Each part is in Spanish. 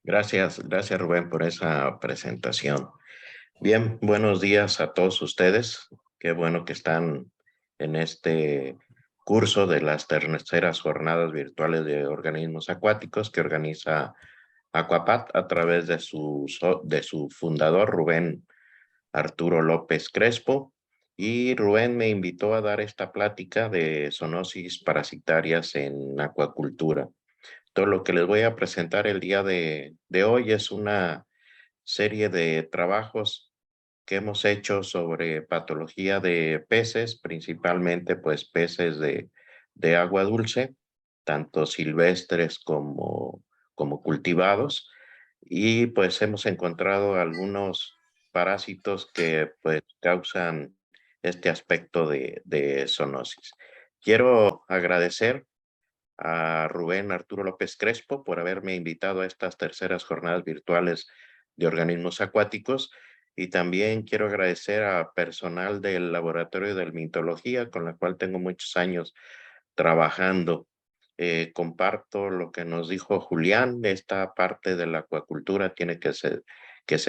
Gracias Rubén por esa presentación. Bien, buenos días a todos ustedes. Qué bueno que están en este curso de las terceras jornadas virtuales de organismos acuáticos que organiza Aquapat a través de su fundador Rubén Arturo López Crespo. Y Rubén me invitó a dar esta plática de zoonosis parasitarias en acuacultura. Todo lo que les voy a presentar el día de hoy es una serie de trabajos que hemos hecho sobre patología de peces, principalmente pues peces de agua dulce, tanto silvestres como cultivados, y pues hemos encontrado algunos parásitos que pues causan este aspecto de zoonosis. Quiero agradecer a Rubén Arturo López Crespo por haberme invitado a estas terceras jornadas virtuales de organismos acuáticos, y también quiero agradecer a personal del Laboratorio de Hermitología con la cual tengo muchos años trabajando. Comparto lo que nos dijo Julián: esta parte de la acuacultura tiene que ser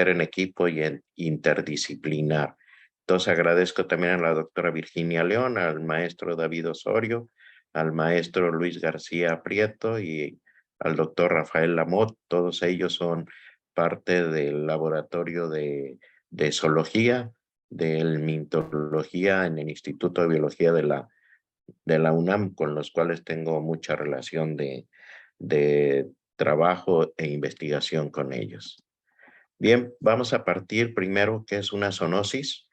en equipo y interdisciplinar. Entonces agradezco también a la doctora Virginia León, al maestro David Osorio, al maestro Luis García Prieto y al doctor Rafael Lamot. Todos ellos son parte del laboratorio de zoología, de hermitología en el Instituto de Biología de la UNAM, con los cuales tengo mucha relación de trabajo e investigación con ellos. Bien, vamos a partir primero qué es una zoonosis.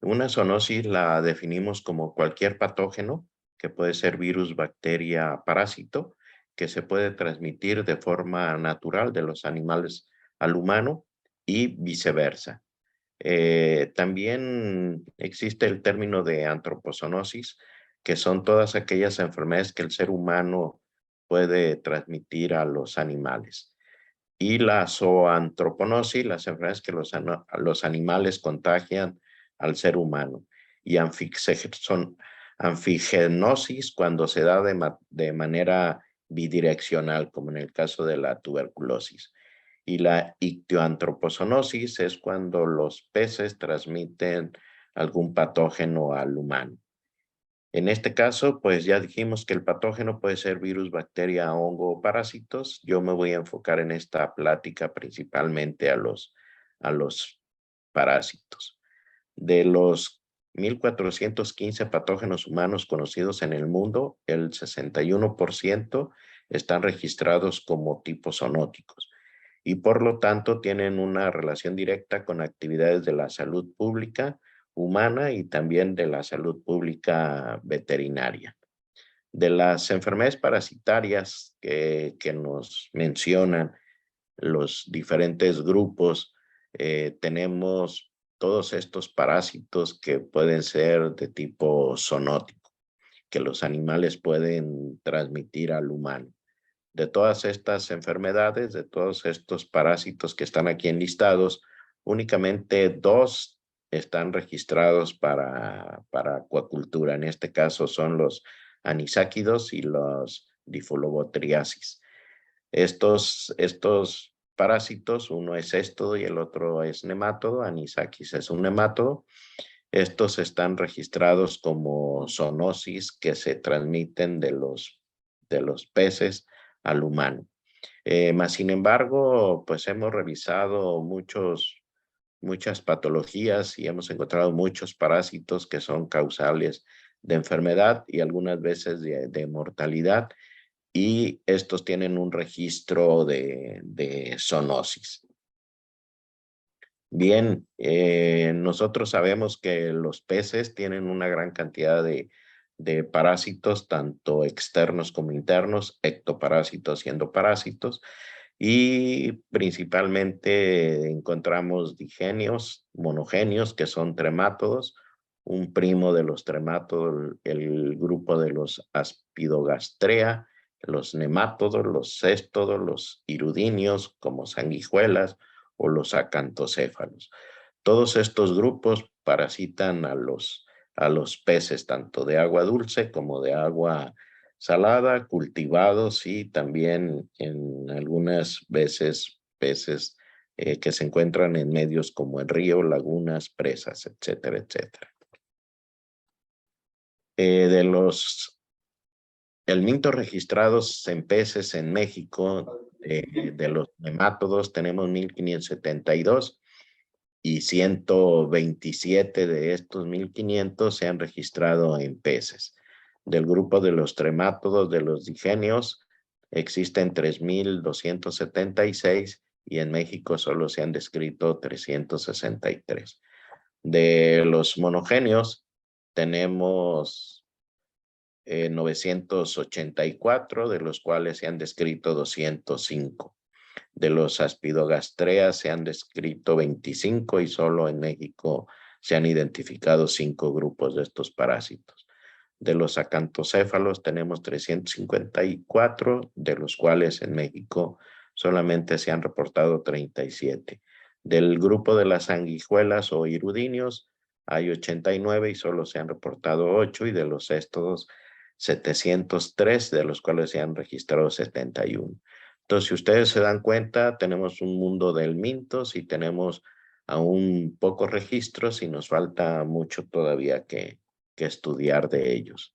Una zoonosis la definimos como cualquier patógeno, que puede ser virus, bacteria, parásito, que se puede transmitir de forma natural de los animales al humano y viceversa. También existe el término de antropozoonosis, que son todas aquellas enfermedades que el ser humano puede transmitir a los animales. Y la zooantroponosis, las enfermedades que los animales contagian al ser humano. Y anfigenosis, cuando se da de manera bidireccional, como en el caso de la tuberculosis. Y la ictioantropozoonosis es cuando los peces transmiten algún patógeno al humano. En este caso, pues ya dijimos que el patógeno puede ser virus, bacteria, hongo o parásitos. Yo me voy a enfocar en esta plática principalmente a los parásitos. De los 1,415 patógenos humanos conocidos en el mundo, el 61% están registrados como tipos zoonóticos y por lo tanto tienen una relación directa con actividades de la salud pública humana y también de la salud pública veterinaria. De las enfermedades parasitarias que nos mencionan los diferentes grupos, tenemos todos estos parásitos que pueden ser de tipo zoonótico, que los animales pueden transmitir al humano. De todas estas enfermedades, de todos estos parásitos que están aquí enlistados, únicamente 2 están registrados para acuacultura. En este caso son los anisáquidos y los difulobotriasis. Estos parásitos, uno es éstodo y el otro es nematódo. Anisakis es un nematódo. Estos están registrados como zoonosis que se transmiten de los peces al humano. Más sin embargo, pues hemos revisado muchas patologías y hemos encontrado muchos parásitos que son causales de enfermedad y algunas veces de mortalidad, y estos tienen un registro de zoonosis. Bien, nosotros sabemos que los peces tienen una gran cantidad de parásitos, tanto externos como internos, ectoparásitos y endoparásitos, y principalmente encontramos digenios, monogenios, que son tremátodos, un primo de los tremátodos, el grupo de los Aspidogastrea, los nemátodos, los céstodos, los hirudinios, como sanguijuelas, o los acantocéfalos. Todos estos grupos parasitan a los peces, tanto de agua dulce como de agua salada, cultivados y también en algunas veces peces que se encuentran en medios como el río, lagunas, presas, etcétera, etcétera. De los helmintos registrados en peces en México, de los nemátodos tenemos 1572 y 127 de estos 1500 se han registrado en peces. Del grupo de los tremátodos de los digenios existen 3276 y en México solo se han descrito 363. De los monogenios tenemos 984, de los cuales se han descrito 205. De los aspidogastreas se han descrito 25 y solo en México se han identificado 5 grupos de estos parásitos. De los acantocéfalos tenemos 354, de los cuales en México solamente se han reportado 37. Del grupo de las sanguijuelas o irudinios hay 89 y solo se han reportado 8, y de los éstodos 703, de los cuales se han registrado 71. Entonces, si ustedes se dan cuenta, tenemos un mundo de helmintos y tenemos aún pocos registros y nos falta mucho todavía que estudiar de ellos.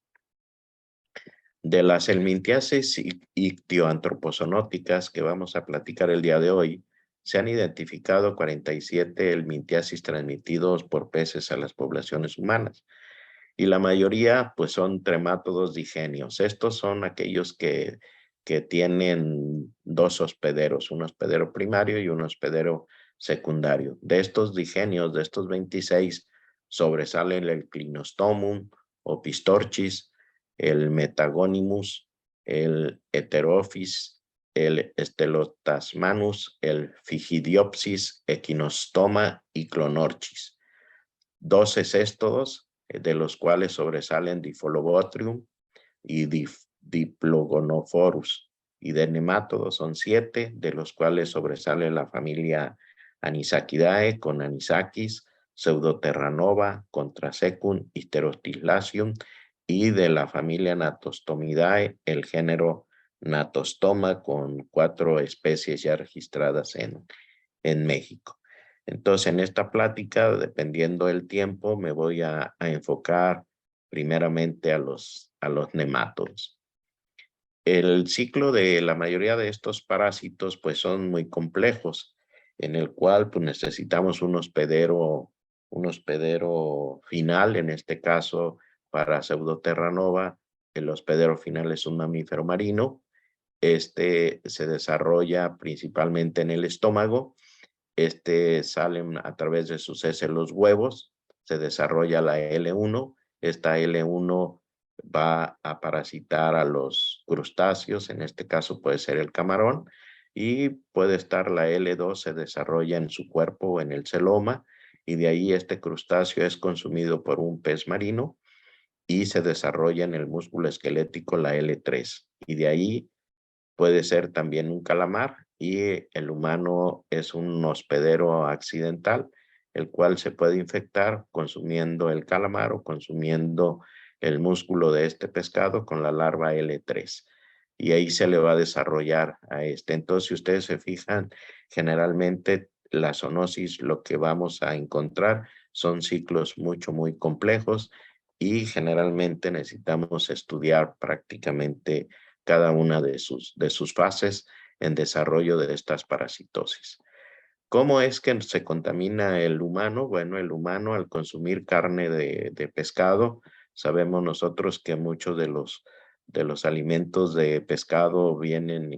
De las helmintiasis ictioantropozoonóticas que vamos a platicar el día de hoy, se han identificado 47 helmintiasis transmitidos por peces a las poblaciones humanas. Y la mayoría pues son tremátodos digenios. Estos son aquellos que tienen dos hospederos, un hospedero primario y un hospedero secundario. De estos digenios, de estos 26, sobresalen el Clinostomum o Pistorchis, el Metagonimus, el Heterophis, el Stelotasmanus, el Figidiopsis, Echinostoma y Clonorchis. 12 céstodos, de los cuales sobresalen Dipholobotrium y Diplogonophorus. Y de nemátodos son 7, de los cuales sobresale la familia Anisakidae con Anisakis, Pseudoterranova, Contrasecum y Pterotilacium, y de la familia Natostomidae el género Natostoma con 4 especies ya registradas en México. Entonces, en esta plática, dependiendo del tiempo, me voy a enfocar primeramente a los nemátodos. El ciclo de la mayoría de estos parásitos pues son muy complejos, en el cual pues necesitamos un hospedero final. En este caso, para Pseudoterranova, el hospedero final es un mamífero marino. Este se desarrolla principalmente en el estómago. Salen a través de sus heces los huevos, se desarrolla la L1. Esta L1 va a parasitar a los crustáceos, en este caso puede ser el camarón, y puede estar la L2, se desarrolla en su cuerpo o en el celoma, y de ahí este crustáceo es consumido por un pez marino y se desarrolla en el músculo esquelético la L3, y de ahí puede ser también un calamar, y el humano es un hospedero accidental, el cual se puede infectar consumiendo el calamar o consumiendo el músculo de este pescado con la larva L3. Y ahí se le va a desarrollar a este. Entonces, si ustedes se fijan, generalmente la zoonosis, lo que vamos a encontrar son ciclos muy complejos, y generalmente necesitamos estudiar prácticamente cada una de sus fases en desarrollo de estas parasitosis. ¿Cómo es que se contamina el humano? Bueno, el humano al consumir carne de pescado, sabemos nosotros que muchos de los alimentos de pescado vienen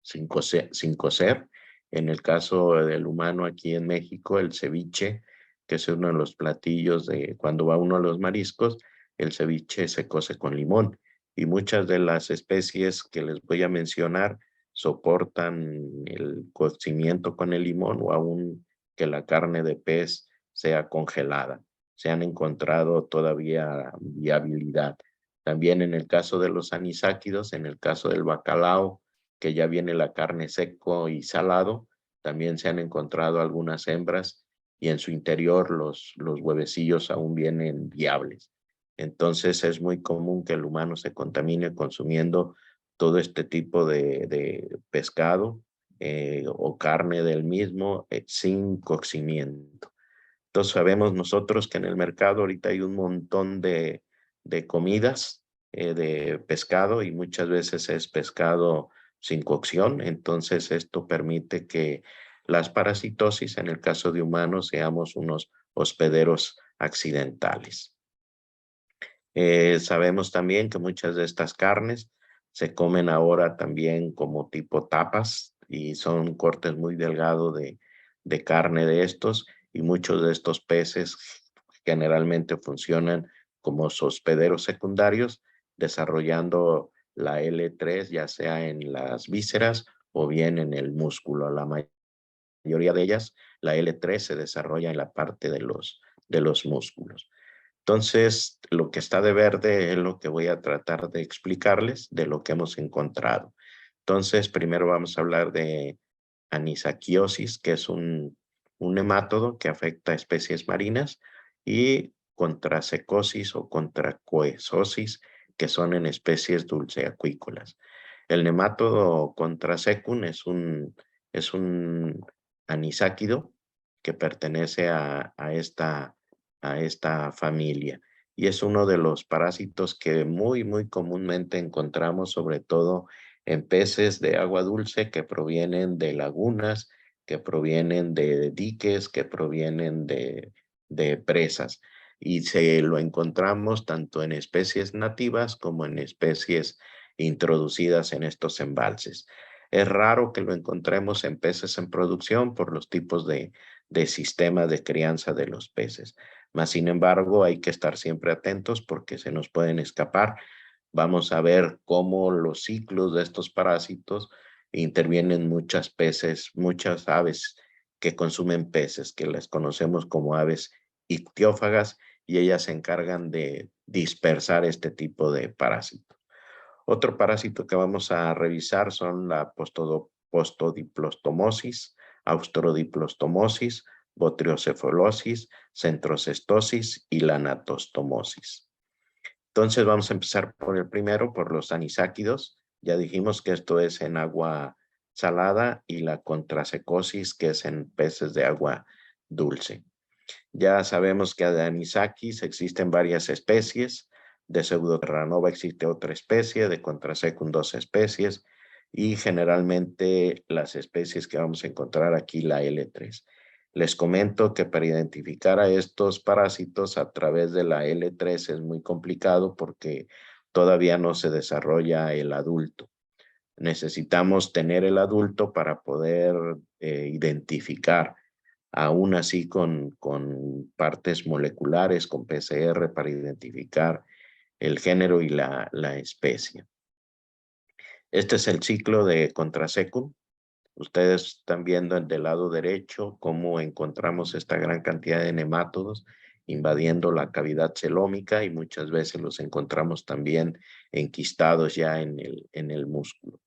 sin cocer. En el caso del humano aquí en México, el ceviche, que es uno de los platillos de cuando va uno a los mariscos, el ceviche se cose con limón, y muchas de las especies que les voy a mencionar soportan el cocimiento con el limón, o aún que la carne de pez sea congelada. Se han encontrado todavía viabilidad. También en el caso de los anisáquidos, en el caso del bacalao, que ya viene la carne seco y salado, también se han encontrado algunas hembras y en su interior los huevecillos aún vienen viables. Entonces es muy común que el humano se contamine consumiendo todo este tipo de pescado o carne del mismo sin cocimiento. Entonces sabemos nosotros que en el mercado ahorita hay un montón de comidas de pescado y muchas veces es pescado sin cocción. Entonces esto permite que las parasitosis, en el caso de humanos, seamos unos hospederos accidentales. Sabemos también que muchas de estas carnes se comen ahora también como tipo tapas y son cortes muy delgados de carne de estos y muchos de estos peces generalmente funcionan como hospederos secundarios desarrollando la L3 ya sea en las vísceras o bien en el músculo. La mayoría de ellas, la L3 se desarrolla en la parte de los músculos. Entonces, lo que está de verde es lo que voy a tratar de explicarles de lo que hemos encontrado. Entonces, primero vamos a hablar de anisaquiosis, que es un nemátodo que afecta a especies marinas, y contrasecosis o contracoesosis, que son en especies dulceacuícolas. El nemátodo contrasecum es un anisáquido que pertenece a esta familia y es uno de los parásitos que muy comúnmente encontramos, sobre todo en peces de agua dulce que provienen de lagunas, que provienen de diques, que provienen de presas. Y se lo encontramos tanto en especies nativas como en especies introducidas en estos embalses. Es raro que lo encontremos en peces en producción por los tipos de sistema de crianza de los peces. Mas, sin embargo, hay que estar siempre atentos porque se nos pueden escapar. Vamos a ver cómo los ciclos de estos parásitos intervienen muchas peces, muchas aves que consumen peces, que las conocemos como aves ictiófagas, y ellas se encargan de dispersar este tipo de parásitos. Otro parásito que vamos a revisar son la postodiplostomosis, austrodiplostomosis, botriocefalosis, centrocestosis y la anatostomosis. Entonces vamos a empezar por el primero, por los anisáquidos. Ya dijimos que esto es en agua salada y la contrasecosis, que es en peces de agua dulce. Ya sabemos que de anisakis existen varias especies. De Pseudoterranova existe otra especie, de Contrasecum dos especies y generalmente las especies que vamos a encontrar aquí, la L3. Les comento que para identificar a estos parásitos a través de la L3 es muy complicado porque todavía no se desarrolla el adulto. Necesitamos tener el adulto para poder identificar, aún así con partes moleculares, con PCR, para identificar el género y la especie. Este es el ciclo de Contrasecum. Ustedes están viendo del lado derecho cómo encontramos esta gran cantidad de nemátodos invadiendo la cavidad celómica y muchas veces los encontramos también enquistados ya en el músculo.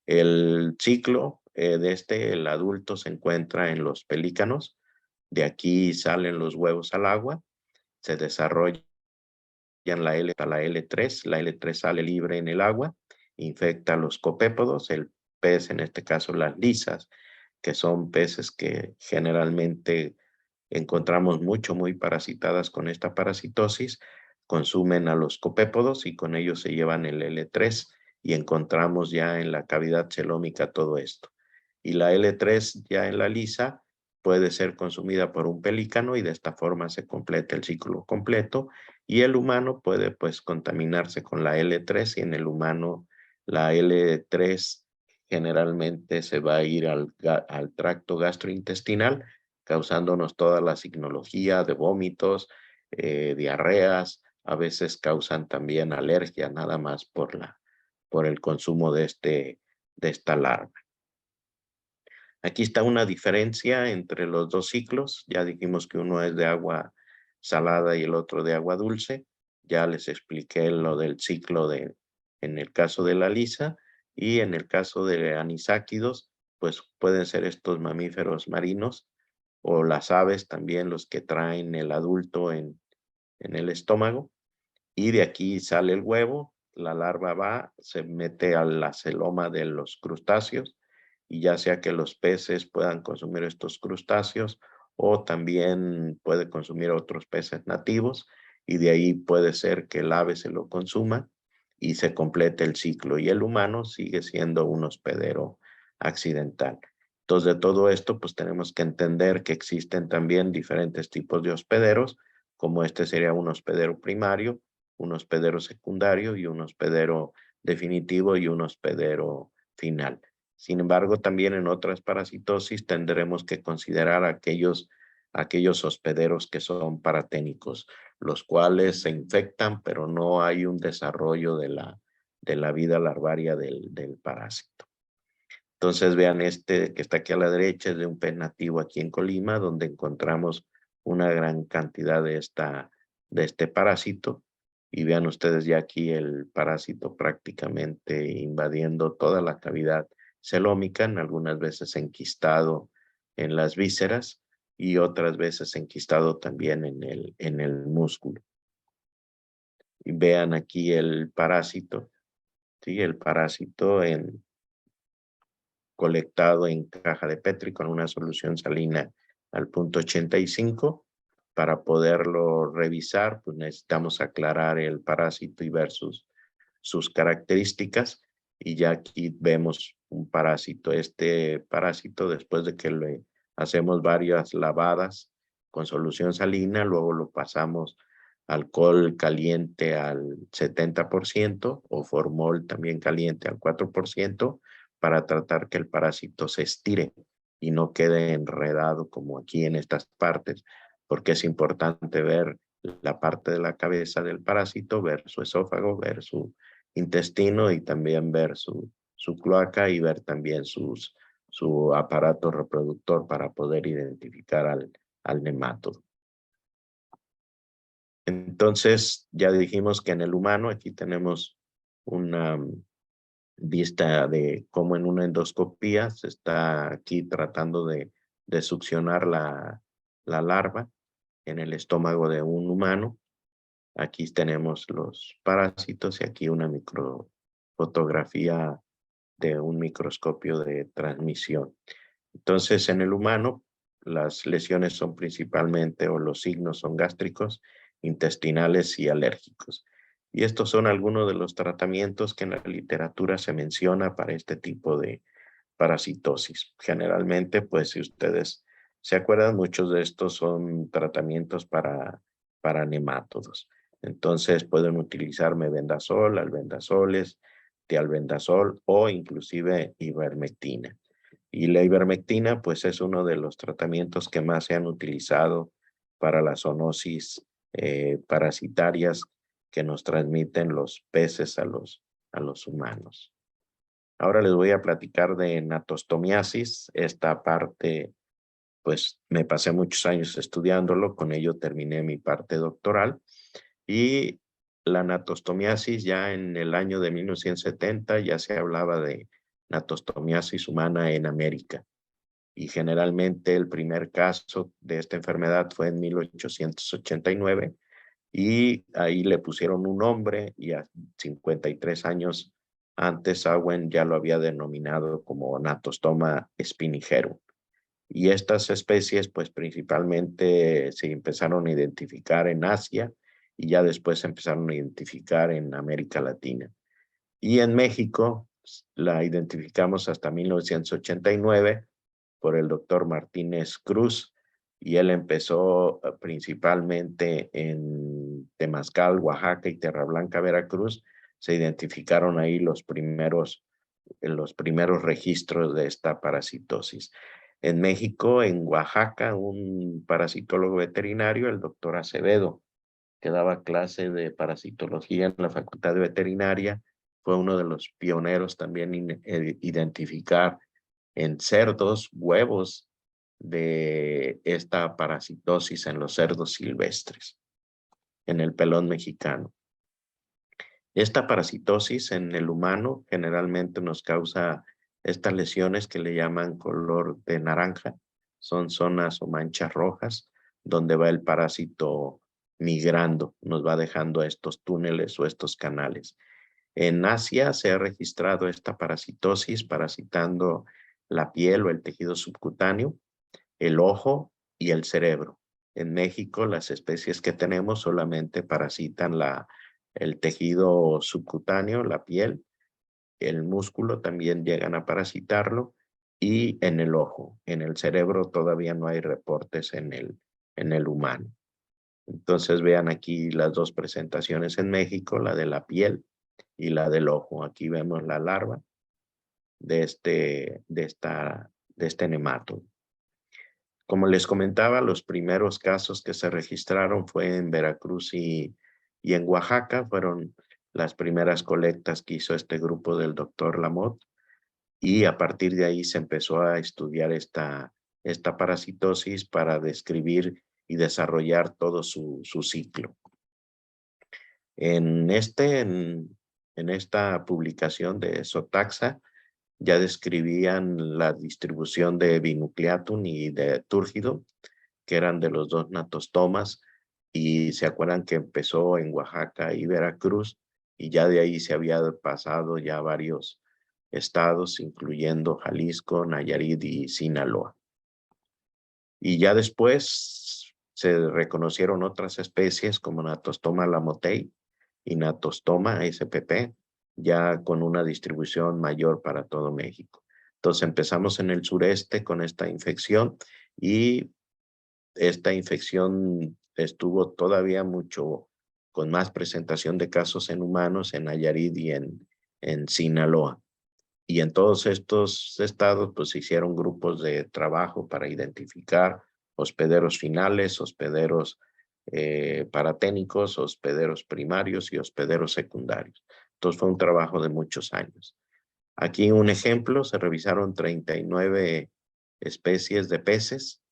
El ciclo el adulto se encuentra en los pelícanos. De aquí salen los huevos al agua, se desarrollan la L3, la L3 sale libre en el agua, infecta a los copépodos, el pez, en este caso las lisas, que son peces que generalmente encontramos muy parasitadas con esta parasitosis, consumen a los copépodos y con ellos se llevan el L3 y encontramos ya en la cavidad celómica todo esto. Y la L3 ya en la lisa puede ser consumida por un pelícano y de esta forma se completa el ciclo completo, y el humano puede pues contaminarse con la L3 y en el humano la L3 generalmente se va a ir al tracto gastrointestinal, causándonos toda la signología de vómitos, diarreas, a veces causan también alergia nada más por el consumo de esta larva. Aquí está una diferencia entre los dos ciclos. Ya dijimos que uno es de agua salada y el otro de agua dulce. Ya les expliqué lo del ciclo en el caso de la lisa, y en el caso de anisáquidos, pues pueden ser estos mamíferos marinos o las aves también, los que traen el adulto en el estómago, y de aquí sale el huevo, la larva va, se mete a la celoma de los crustáceos, y ya sea que los peces puedan consumir estos crustáceos o también puede consumir otros peces nativos, y de ahí puede ser que el ave se lo consuma y se complete el ciclo, y el humano sigue siendo un hospedero accidental. Entonces, de todo esto, pues tenemos que entender que existen también diferentes tipos de hospederos, como este sería un hospedero primario, un hospedero secundario y un hospedero definitivo y un hospedero final. Sin embargo, también en otras parasitosis tendremos que considerar aquellos hospederos que son paraténicos, los cuales se infectan, pero no hay un desarrollo de la vida larvaria del parásito. Entonces vean este que está aquí a la derecha, es de un pez nativo aquí en Colima, donde encontramos una gran cantidad de este parásito. Y vean ustedes ya aquí el parásito prácticamente invadiendo toda la cavidad celómica, en algunas veces enquistado en las vísceras y otras veces enquistado también en el músculo. Y vean aquí el parásito, ¿sí? El parásito colectado en caja de Petri con una solución salina al punto 85. Para poderlo revisar, pues necesitamos aclarar el parásito y ver sus características. Y ya aquí vemos un parásito. Este parásito, después de que le hacemos varias lavadas con solución salina, luego lo pasamos alcohol caliente al 70% o formol también caliente al 4%, para tratar que el parásito se estire y no quede enredado como aquí en estas partes, porque es importante ver la parte de la cabeza del parásito, ver su esófago, ver su intestino y también ver su cloaca y ver también su aparato reproductor para poder identificar al nemátodo. Entonces, ya dijimos que en el humano, aquí tenemos una vista de cómo en una endoscopía se está aquí tratando de succionar la larva en el estómago de un humano. Aquí tenemos los parásitos y aquí una microfotografía de un microscopio de transmisión. Entonces, en el humano, las lesiones son principalmente, o los signos son gástricos, intestinales y alérgicos. Y estos son algunos de los tratamientos que en la literatura se menciona para este tipo de parasitosis. Generalmente, pues si ustedes se acuerdan, muchos de estos son tratamientos para nemátodos. Entonces pueden utilizar mebendazol, albendazoles, tialbendazol o inclusive ivermectina. Y la ivermectina, pues es uno de los tratamientos que más se han utilizado para las zoonosis parasitarias que nos transmiten los peces a los humanos. Ahora les voy a platicar de natostomiasis. Esta parte, pues me pasé muchos años estudiándolo, con ello terminé mi parte doctoral. Y la natostomiasis, ya en el año de 1970 ya se hablaba de natostomiasis humana en América. Y generalmente el primer caso de esta enfermedad fue en 1889 y ahí le pusieron un nombre, y a 53 años antes Owen ya lo había denominado como Natostoma spinigerum. Y estas especies pues principalmente se empezaron a identificar en Asia y ya después se empezaron a identificar en América Latina. Y en México la identificamos hasta 1989 por el doctor Martínez Cruz, y él empezó principalmente en Temazcal, Oaxaca y Tierra Blanca, Veracruz. Se identificaron ahí los primeros registros de esta parasitosis. En México, en Oaxaca, un parasitólogo veterinario, el doctor Acevedo, que daba clase de parasitología en la Facultad de Veterinaria, fue uno de los pioneros también en identificar en cerdos huevos de esta parasitosis en los cerdos silvestres, en el pelón mexicano. Esta parasitosis en el humano generalmente nos causa estas lesiones que le llaman color de naranja, son zonas o manchas rojas donde va el parásito migrando, nos va dejando estos túneles o estos canales. En Asia se ha registrado esta parasitosis parasitando la piel o el tejido subcutáneo, el ojo y el cerebro. En México las especies que tenemos solamente parasitan el tejido subcutáneo, la piel, el músculo también llegan a parasitarlo y en el ojo. En el cerebro todavía no hay reportes en el humano. Entonces vean aquí las dos presentaciones en México, la de la piel y la del ojo. Aquí vemos la larva de este nematodo. Como les comentaba, los primeros casos que se registraron fue en Veracruz y en Oaxaca. Fueron las primeras colectas que hizo este grupo del doctor Lamotte. Y a partir de ahí se empezó a estudiar esta parasitosis para describir y desarrollar todo su ciclo. En esta publicación de Sotaxa ya describían la distribución de Binucleatum y de Túrgido, que eran de los dos natostomas, y se acuerdan que empezó en Oaxaca y Veracruz, y ya de ahí se había pasado ya varios estados, incluyendo Jalisco, Nayarit y Sinaloa. Y ya después se reconocieron otras especies como Natostoma lamotei y Natostoma spp, ya con una distribución mayor para todo México. Entonces empezamos en el sureste con esta infección y esta infección estuvo todavía mucho con más presentación de casos en humanos en Nayarit y en Sinaloa. Y en todos estos estados pues se hicieron grupos de trabajo para identificar hospederos finales, hospederos paraténicos, hospederos primarios y hospederos secundarios. Entonces fue un trabajo de muchos años. Aquí un ejemplo, se revisaron 39 especies de peces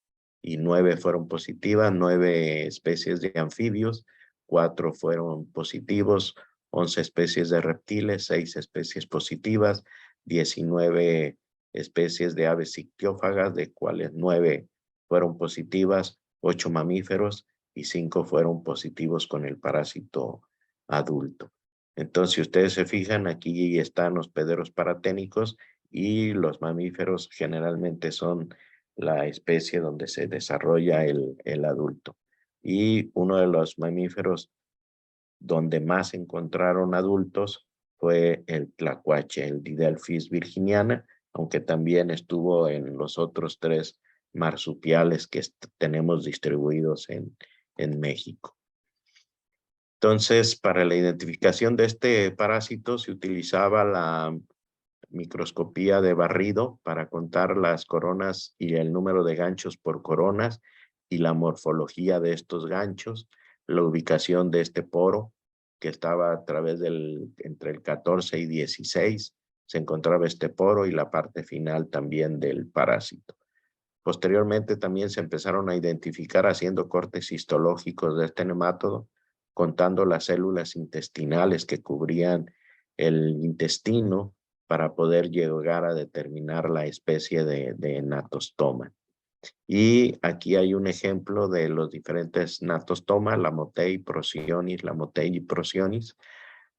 y 9 fueron positivas, 9 especies de anfibios, 4 fueron positivos, 11 especies de reptiles, 6 especies positivas, 19 especies de aves ictiófagas, de cuales 9 fueron positivas, 8 mamíferos y 5 fueron positivos con el parásito adulto. Entonces, si ustedes se fijan, aquí están hospederos paraténicos y los mamíferos generalmente son la especie donde se desarrolla el adulto. Y uno de los mamíferos donde más encontraron adultos fue el tlacuache, el Didelphis virginiana, aunque también estuvo en los otros 3 marsupiales que tenemos distribuidos en México. Entonces, para la identificación de este parásito se utilizaba la microscopía de barrido para contar las coronas y el número de ganchos por coronas y la morfología de estos ganchos, la ubicación de este poro que estaba a través entre el 14 y 16, se encontraba este poro y la parte final también del parásito. Posteriormente también se empezaron a identificar haciendo cortes histológicos de este nematodo, contando las células intestinales que cubrían el intestino para poder llegar a determinar la especie de natostoma. Y aquí hay un ejemplo de los diferentes natostomas, Lamotei prosionis, Lamotei prosionis,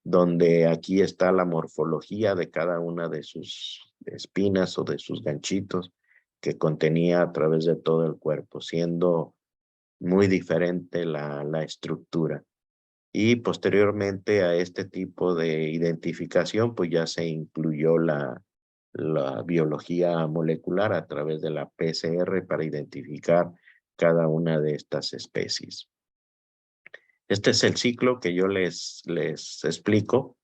donde aquí está la morfología de cada una de sus espinas o de sus ganchitos que contenía a través de todo el cuerpo, siendo muy diferente la estructura. Y posteriormente a este tipo de identificación, pues ya se incluyó la biología molecular a través de la PCR para identificar cada una de estas especies. Este es el ciclo que yo les explico.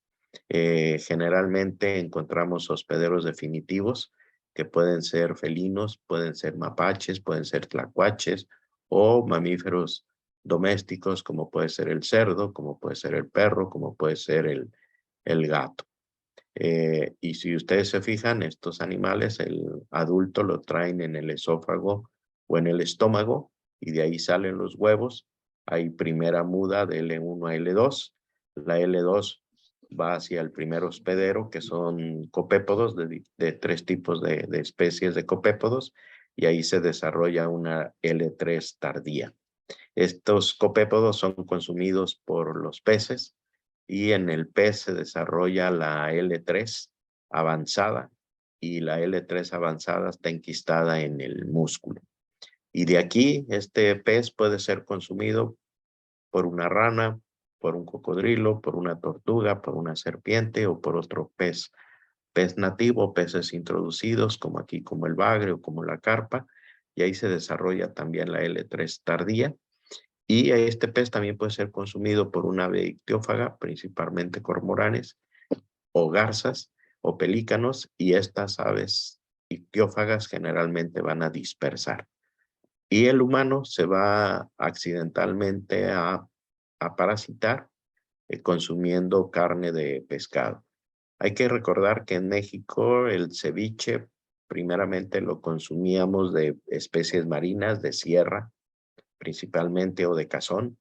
Generalmente encontramos hospederos definitivos que pueden ser felinos, pueden ser mapaches, pueden ser tlacuaches o mamíferos domésticos como puede ser el cerdo, como puede ser el perro, como puede ser el gato. Y si ustedes se fijan, estos animales, el adulto lo traen en el esófago o en el estómago y de ahí salen los huevos. Hay primera muda de L1 a L2. La L2 va hacia el primer hospedero, que son copépodos de 3 tipos de especies de copépodos. y ahí se desarrolla una L3 tardía. Estos copépodos son consumidos por los peces y en el pez se desarrolla la L3 avanzada y la L3 avanzada está enquistada en el músculo. Y de aquí este pez puede ser consumido por una rana, por un cocodrilo, por una tortuga, por una serpiente o por otro pez nativo, peces introducidos como aquí como el bagre o como la carpa, y ahí se desarrolla también la L3 tardía. Y este pez también puede ser consumido por un ave ictiófaga, principalmente cormoranes o garzas o pelícanos, y estas aves ictiófagas generalmente van a dispersar. Y el humano se va accidentalmente a parasitar consumiendo carne de pescado. Hay que recordar que en México el ceviche primeramente lo consumíamos de especies marinas, de sierra principalmente o de cazón.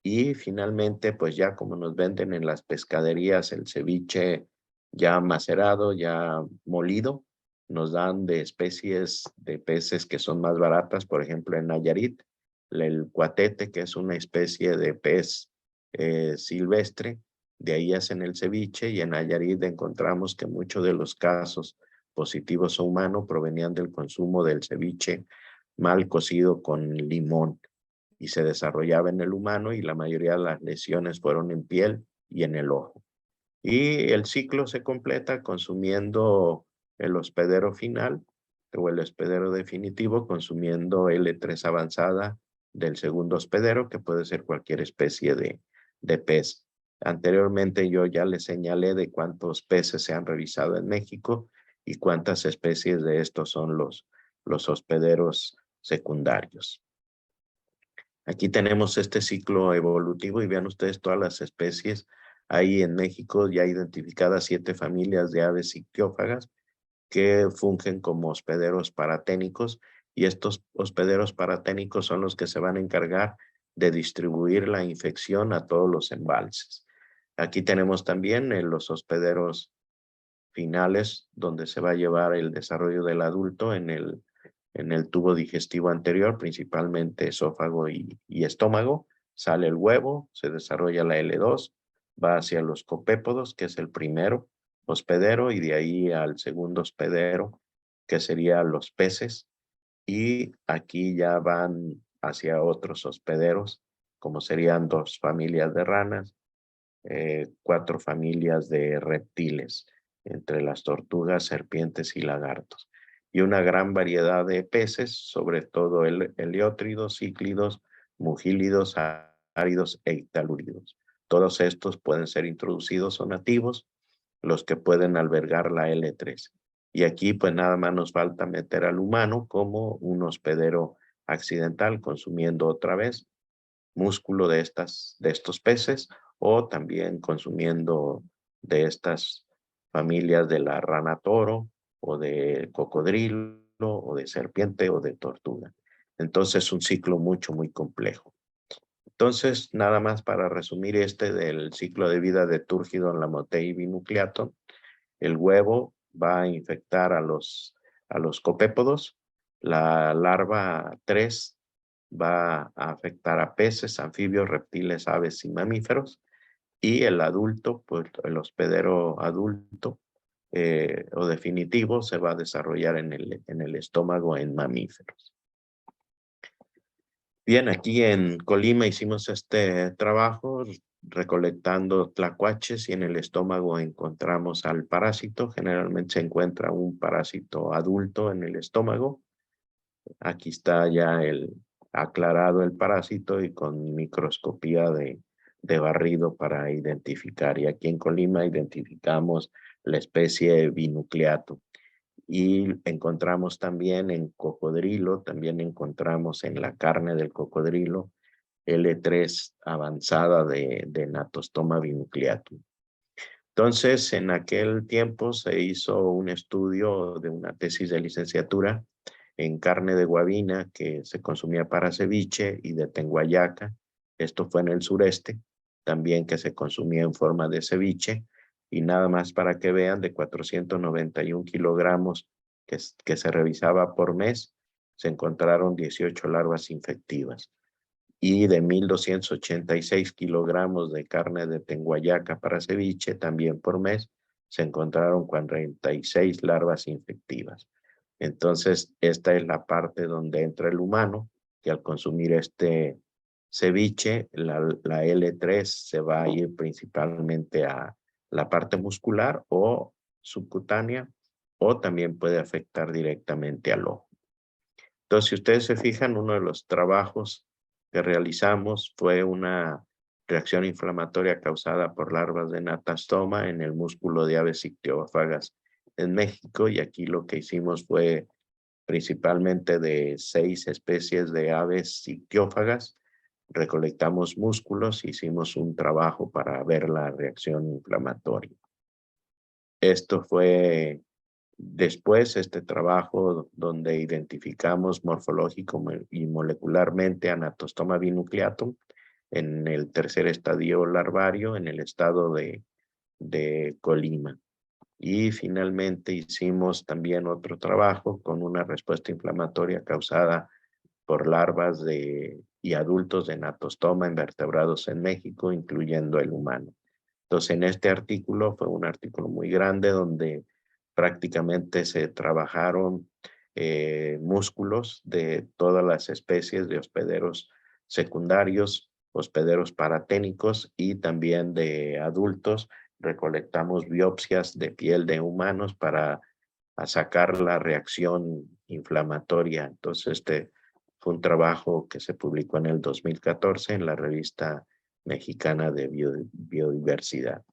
Y finalmente, pues ya como nos venden en las pescaderías el ceviche ya macerado, ya molido, nos dan de especies de peces que son más baratas, por ejemplo en Nayarit, el cuatete, que es una especie de pez silvestre, de ahí hacen el ceviche y en Nayarit encontramos que muchos de los casos positivos a humano provenían del consumo del ceviche mal cocido con limón y se desarrollaba en el humano y la mayoría de las lesiones fueron en piel y en el ojo. Y el ciclo se completa consumiendo el hospedero final o el hospedero definitivo, consumiendo L3 avanzada del segundo hospedero, que puede ser cualquier especie de pez. Anteriormente yo ya les señalé de cuántos peces se han revisado en México y cuántas especies de estos son los hospederos secundarios. Aquí tenemos este ciclo evolutivo y vean ustedes todas las especies. Hay en México ya identificadas 7 familias de aves ictiófagas que fungen como hospederos paraténicos y estos hospederos paraténicos son los que se van a encargar de distribuir la infección a todos los embalses. Aquí tenemos también los hospederos finales donde se va a llevar el desarrollo del adulto en el tubo digestivo anterior, principalmente esófago y estómago. Sale el huevo, se desarrolla la L2, va hacia los copépodos, que es el primero hospedero, y de ahí al segundo hospedero, que serían los peces. Y aquí ya van hacia otros hospederos, como serían 2 familias de ranas, 4 familias de reptiles, entre las tortugas, serpientes y lagartos, y una gran variedad de peces, sobre todo heliótridos, cíclidos, mugílidos, áridos e ictalúridos. Todos estos pueden ser introducidos o nativos, los que pueden albergar la L3. Y aquí pues nada más nos falta meter al humano como un hospedero accidental, consumiendo otra vez músculo de estos peces o también consumiendo de estas familias de la rana toro o de cocodrilo o de serpiente o de tortuga. Entonces es un ciclo muy complejo. Entonces, nada más para resumir del ciclo de vida de Turgidon lamotei binucleatum, el huevo va a infectar a los copépodos, la larva 3 va a afectar a peces, anfibios, reptiles, aves y mamíferos, y el adulto, pues el hospedero adulto o definitivo se va a desarrollar en el estómago en mamíferos. Bien, aquí en Colima hicimos este trabajo recolectando tlacuaches y en el estómago encontramos al parásito. Generalmente se encuentra un parásito adulto en el estómago. Aquí está ya aclarado el parásito y con microscopía de barrido para identificar. Y aquí en Colima identificamos la especie Binucleatum. Y encontramos también en cocodrilo, también encontramos en la carne del cocodrilo L3 avanzada de Natostoma binucleatum. Entonces, en aquel tiempo se hizo un estudio de una tesis de licenciatura en carne de guabina que se consumía para ceviche y de tenguayaca. Esto fue en el sureste, también que se consumía en forma de ceviche. Y nada más para que vean, de 491 kilogramos que se revisaba por mes, se encontraron 18 larvas infectivas. Y de 1,286 kilogramos de carne de tenguayaca para ceviche, también por mes, se encontraron 46 larvas infectivas. Entonces, esta es la parte donde entra el humano, que al consumir este ceviche, la L3 se va a ir principalmente a la parte muscular o subcutánea, o también puede afectar directamente al ojo. Entonces, si ustedes se fijan, uno de los trabajos que realizamos fue una reacción inflamatoria causada por larvas de natastoma en el músculo de aves ictiófagas en México, y aquí lo que hicimos fue principalmente de 6 especies de aves ictiófagas, recolectamos músculos, hicimos un trabajo para ver la reacción inflamatoria. Esto fue después este trabajo donde identificamos morfológico y molecularmente Anatostoma binucleatum en el tercer estadio larvario en el estado de Colima. Y finalmente hicimos también otro trabajo con una respuesta inflamatoria causada por larvas y adultos de Anatostoma en vertebrados en México, incluyendo el humano. Entonces, en este artículo fue un artículo muy grande donde prácticamente se trabajaron músculos de todas las especies de hospederos secundarios, hospederos paraténicos y también de adultos. Recolectamos biopsias de piel de humanos para sacar la reacción inflamatoria. Entonces, este fue un trabajo que se publicó en el 2014 en la revista Mexicana de Biodiversidad.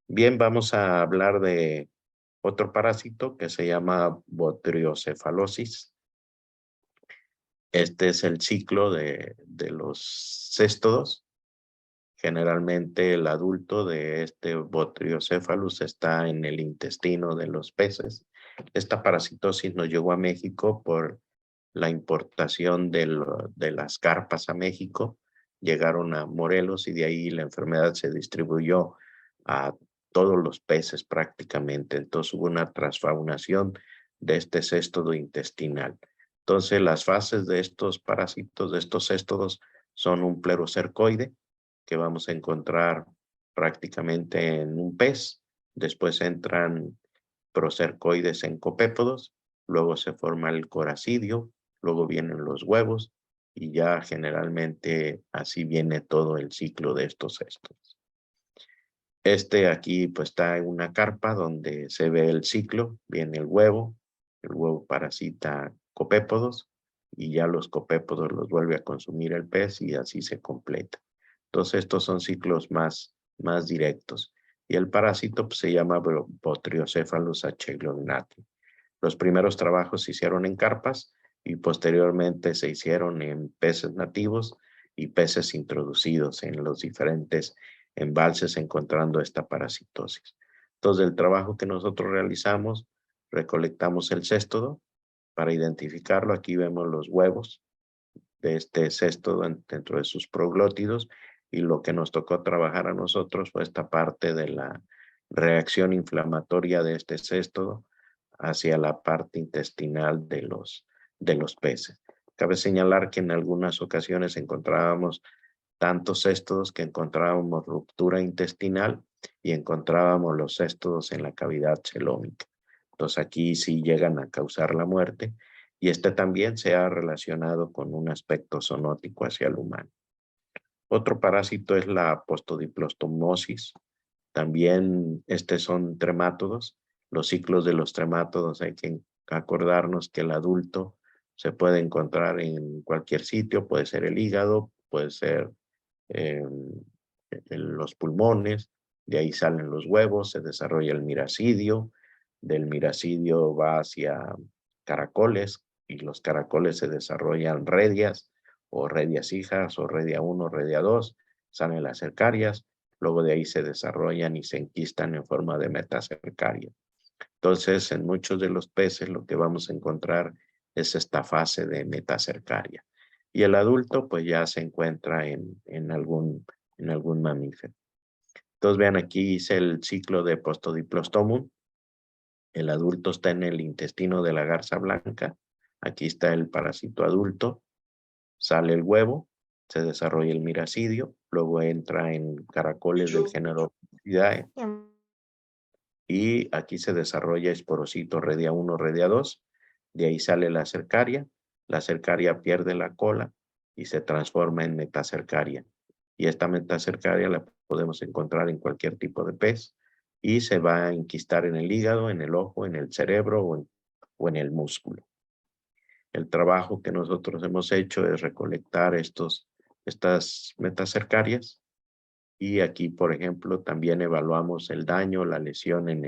Bien, vamos a hablar de otro parásito que se llama Botryocefalosis. Este es el ciclo de los céstodos. Generalmente el adulto de este Botryocefalus está en el intestino de los peces. Esta parasitosis nos llegó a México por la importación de las carpas a México. Llegaron a Morelos y de ahí la enfermedad se distribuyó a todos los peces prácticamente. Entonces hubo una transfaunación de este céstodo intestinal. Entonces las fases de estos parásitos, de estos céstodos, son un plerocercoide que vamos a encontrar prácticamente en un pez. Después entran procercoides en copépodos, luego se forma el coracidio, luego vienen los huevos y ya generalmente así viene todo el ciclo de estos cestos. Este aquí pues está en una carpa donde se ve el ciclo, viene el huevo parasita copépodos y ya los copépodos los vuelve a consumir el pez y así se completa. Entonces estos son ciclos más directos. Y el parásito pues, se llama Botryocefalus acheglonati. Los primeros trabajos se hicieron en carpas y posteriormente se hicieron en peces nativos y peces introducidos en los diferentes embalses encontrando esta parasitosis. Entonces, el trabajo que nosotros realizamos, recolectamos el céstodo para identificarlo. Aquí vemos los huevos de este céstodo dentro de sus proglótidos, y lo que nos tocó trabajar a nosotros fue esta parte de la reacción inflamatoria de este céstodo hacia la parte intestinal de los peces. Cabe señalar que en algunas ocasiones encontrábamos tantos céstodos que encontrábamos ruptura intestinal y encontrábamos los céstodos en la cavidad celómica. Entonces aquí sí llegan a causar la muerte, y este también se ha relacionado con un aspecto zoonótico hacia el humano. Otro parásito es la postdiplostomosis. También son tremátodos. Los ciclos de los tremátodos hay que acordarnos que el adulto se puede encontrar en cualquier sitio, puede ser el hígado, puede ser en los pulmones, de ahí salen los huevos, se desarrolla el miracidio, del miracidio va hacia caracoles y los caracoles se desarrollan redias o redias hijas o redia 1, redia 2, salen las cercarias, luego de ahí se desarrollan y se enquistan en forma de metacercaria. Entonces, en muchos de los peces lo que vamos a encontrar es esta fase de metacercaria. Y el adulto pues ya se encuentra en algún mamífero. Entonces vean, aquí hice el ciclo de Postodiplostomum. El adulto está en el intestino de la garza blanca, Aquí está el parásito adulto, sale el huevo, se desarrolla el miracidio, luego entra en caracoles del género Orchidae, y aquí se desarrolla esporocito redia 1, redia 2, de ahí sale la cercaria pierde la cola y se transforma en metacercaria. Y esta metacercaria la podemos encontrar en cualquier tipo de pez y se va a enquistar en el hígado, en el ojo, en el cerebro o en el músculo. El trabajo que nosotros hemos hecho es recolectar estas metacercarias y aquí, por ejemplo, también evaluamos el daño, la lesión en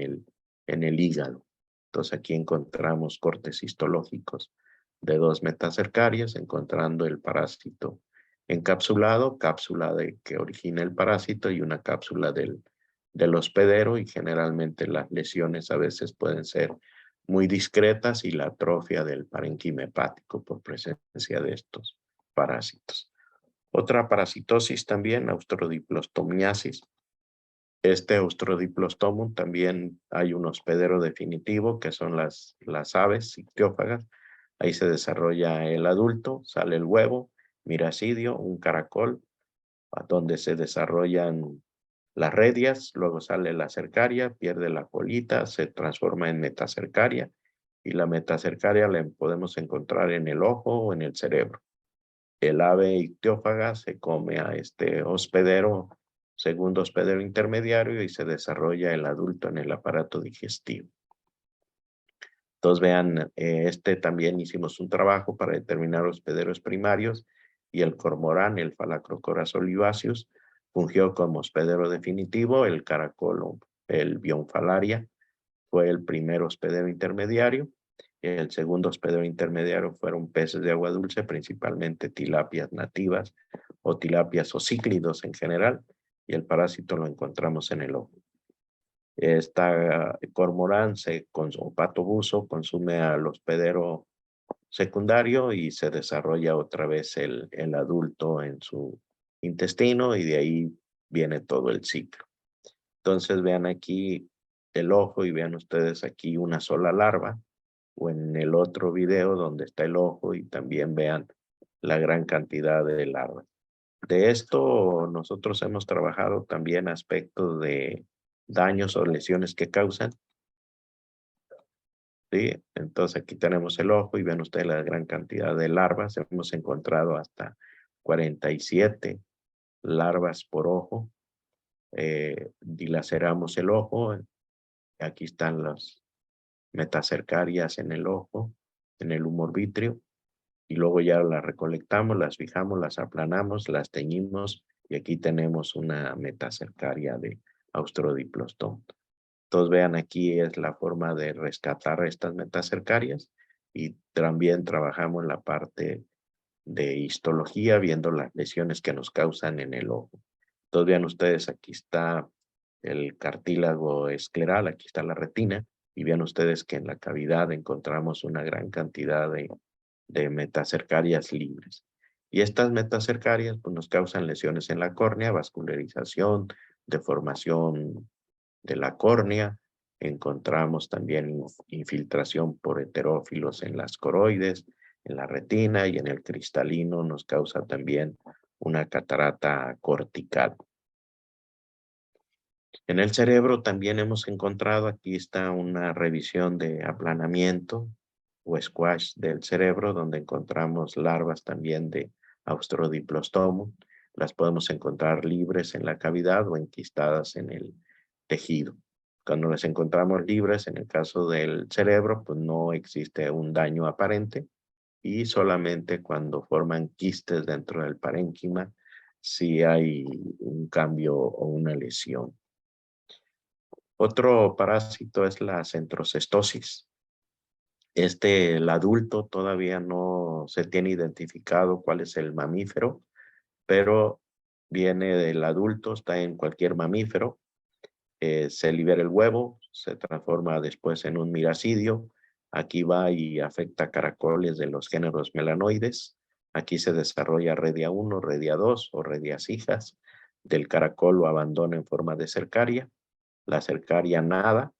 el hígado. Entonces aquí encontramos cortes histológicos de 2 metacercarias, encontrando el parásito encapsulado, cápsula que origina el parásito y una cápsula del hospedero, y generalmente las lesiones a veces pueden ser muy discretas y la atrofia del parénquima hepático por presencia de estos parásitos. Otra parasitosis también, Austrodiplostomiasis. Este Austrodiplostomo también hay un hospedero definitivo que son las aves ictiófagas. Ahí se desarrolla el adulto, sale el huevo, miracidio, un caracol, a donde se desarrollan las redias, luego sale la cercaria, pierde la colita, se transforma en metacercaria, y la metacercaria la podemos encontrar en el ojo o en el cerebro. El ave ictiófaga se come a este hospedero, segundo hospedero intermediario, y se desarrolla el adulto en el aparato digestivo. Entonces vean, también hicimos un trabajo para determinar hospederos primarios, y el cormorán, el Phalacrocorax olivaceus, fungió como hospedero definitivo. El caracol, el Bionfalaria, fue el primer hospedero intermediario. El segundo hospedero intermediario fueron peces de agua dulce, principalmente tilapias nativas o tilapias o cíclidos en general, y el parásito lo encontramos en el ojo. Esta cormorán o pato buzo consume al hospedero secundario y se desarrolla otra vez el adulto en su intestino, y de ahí viene todo el ciclo. Entonces vean aquí el ojo y vean ustedes aquí una sola larva, o en el otro video donde está el ojo y también vean la gran cantidad de larvas. De esto nosotros hemos trabajado también aspectos de daños o lesiones que causan. ¿Sí? Entonces aquí tenemos el ojo y ven ustedes la gran cantidad de larvas. Hemos encontrado hasta 47 larvas por ojo. Dilaceramos el ojo. Aquí están las metacercarias en el ojo, en el humor vítreo, y luego ya las recolectamos, las fijamos, las aplanamos, las teñimos, y aquí tenemos una metacercaria de Austrodiplostomo. Entonces vean, aquí es la forma de rescatar estas metacercarias, y también trabajamos en la parte de histología, viendo las lesiones que nos causan en el ojo. Entonces vean ustedes, aquí está el cartílago escleral, aquí está la retina, y vean ustedes que en la cavidad encontramos una gran cantidad de metacercarias libres. Y estas metacercarias pues, nos causan lesiones en la córnea, vascularización, deformación de la córnea. Encontramos también infiltración por heterófilos en las coroides, en la retina, y en el cristalino nos causa también una catarata cortical. En el cerebro también hemos encontrado, aquí está una revisión de aplanamiento o squash del cerebro, donde encontramos larvas también de Austrodiplostomo. Las podemos encontrar libres en la cavidad o enquistadas en el tejido. Cuando las encontramos libres, en el caso del cerebro, pues no existe un daño aparente, y solamente cuando forman quistes dentro del parénquima, sí hay un cambio o una lesión. Otro parásito es la centrocestosis. El adulto todavía no se tiene identificado cuál es el mamífero, pero viene del adulto, está en cualquier mamífero. Se libera el huevo, se transforma después en un miracidio. Aquí va y afecta caracoles de los géneros melanoides. Aquí se desarrolla redia 1, redia 2 o redias hijas. Del caracol lo abandona en forma de cercaria. La cercaria nada,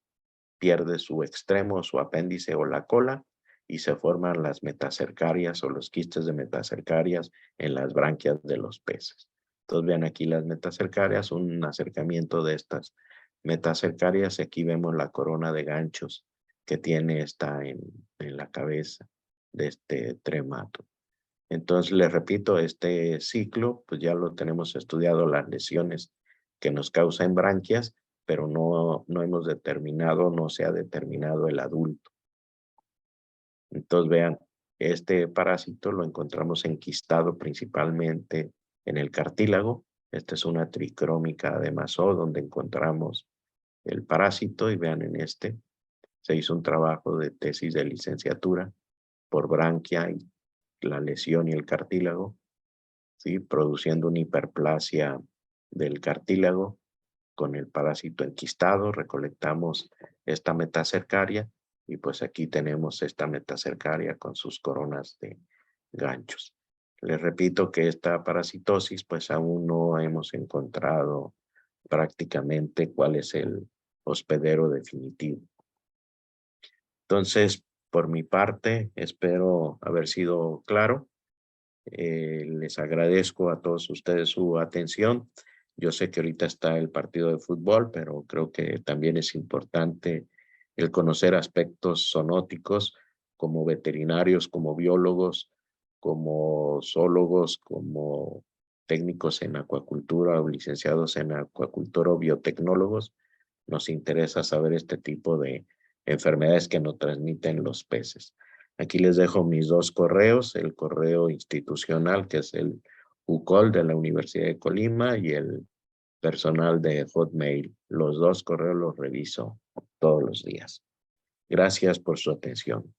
pierde su extremo, su apéndice o la cola, y se forman las metacercarias o los quistes de metacercarias en las branquias de los peces. Entonces vean aquí las metacercarias, un acercamiento de estas metacercarias. Aquí vemos la corona de ganchos que tiene esta en la cabeza de este tremato. Entonces, les repito, este ciclo, pues ya lo tenemos estudiado, las lesiones que nos causan branquias, pero no hemos determinado, no se ha determinado el adulto. Entonces, vean, este parásito lo encontramos enquistado principalmente en el cartílago. Esta es una tricrómica de Masó, donde encontramos el parásito, y vean en este, se hizo un trabajo de tesis de licenciatura por branquia y la lesión y el cartílago, ¿sí? Produciendo una hiperplasia del cartílago con el parásito enquistado. Recolectamos esta metacercaria y pues aquí tenemos esta metacercaria con sus coronas de ganchos. Les repito que esta parasitosis pues aún no hemos encontrado prácticamente cuál es el hospedero definitivo. Entonces, por mi parte, espero haber sido claro. Les agradezco a todos ustedes su atención. Yo sé que ahorita está el partido de fútbol, pero creo que también es importante el conocer aspectos zoonóticos como veterinarios, como biólogos, como zoólogos, como técnicos en acuacultura o licenciados en acuacultura o biotecnólogos. Nos interesa saber este tipo de enfermedades que nos transmiten los peces. Aquí les dejo mis dos correos, el correo institucional, que es el UCOL de la Universidad de Colima, y el personal de Hotmail. Los dos correos los reviso todos los días. Gracias por su atención.